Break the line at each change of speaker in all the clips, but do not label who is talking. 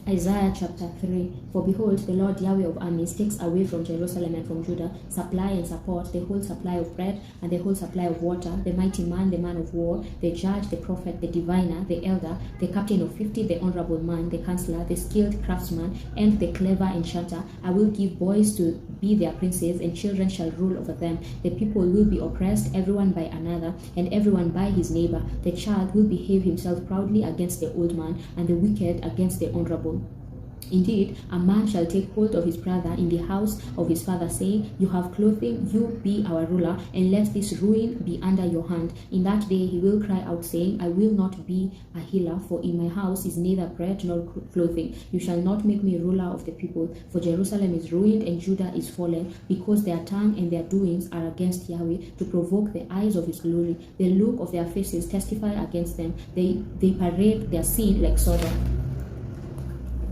Isaiah chapter 3. For behold, the Lord Yahweh of armies takes away from Jerusalem and from Judah supply and support, the whole supply of bread and the whole supply of water, the mighty man, the man of war, the judge, the prophet, the diviner, the elder, the captain of 50, the honorable man, the counselor, the skilled craftsman, and the clever enchanter. I will give boys to be their princes, and children shall rule over them. The people will be oppressed, everyone by another, and everyone by his neighbor. The child will behave himself proudly against the old man, and the wicked against the honorable. Indeed, a man shall take hold of his brother in the house of his father, saying, You have clothing, you be our ruler, and let this ruin be under your hand. In that day he will cry out, saying, I will not be a healer, for in my house is neither bread nor clothing. You shall not make me ruler of the people, for Jerusalem is ruined and Judah is fallen, because their tongue and their doings are against Yahweh, to provoke the eyes of his glory. The look of their faces testify against them. They parade their sin like Sodom.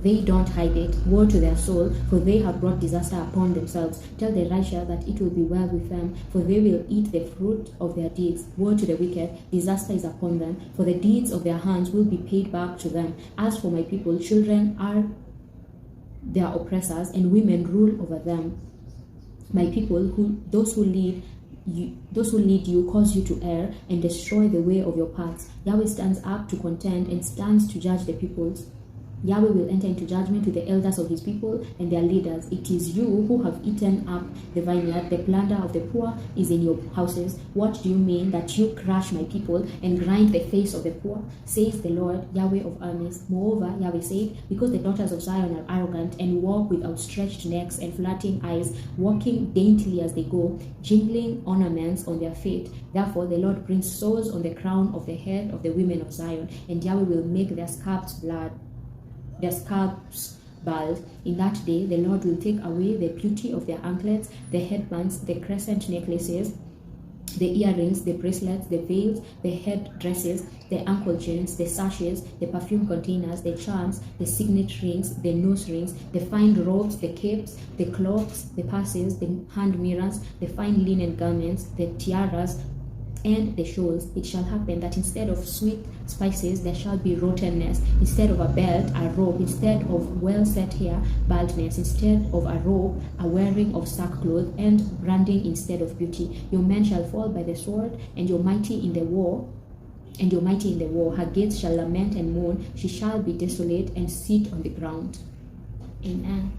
They don't hide it. Woe to their soul, for they have brought disaster upon themselves. Tell the righteous that it will be well with them, for they will eat the fruit of their deeds. Woe to the wicked, disaster is upon them, for the deeds of their hands will be paid back to them. As for my people, children are their oppressors, and women rule over them. My people, those who lead you cause you to err and destroy the way of your paths. Yahweh stands up to contend and stands to judge the peoples. Yahweh will enter into judgment with the elders of his people and their leaders. It is you who have eaten up the vineyard. The plunder of the poor is in your houses. What do you mean that you crush my people and grind the face of the poor? Says the Lord, Yahweh of armies. Moreover, Yahweh said, because the daughters of Zion are arrogant and walk with outstretched necks and flirting eyes, walking daintily as they go, jingling ornaments on their feet. Therefore, the Lord brings sores on the crown of the head of the women of Zion, and Yahweh will make their scalps bald. In that day, the Lord will take away the beauty of their anklets, the headbands, the crescent necklaces, the earrings, the bracelets, the veils, the head dresses, the ankle chains, the sashes, the perfume containers, the charms, the signet rings, the nose rings, the fine robes, the capes, the cloaks, the purses, the hand mirrors, the fine linen garments, the tiaras, and the shoals. It shall happen that instead of sweet spices there shall be rottenness, instead of a belt a robe, instead of well set hair baldness, instead of a robe a wearing of sackcloth, and branding instead of beauty. Your men shall fall by the sword, and your mighty in the war. Her gates shall lament and mourn. She shall be desolate and sit on the ground. Amen.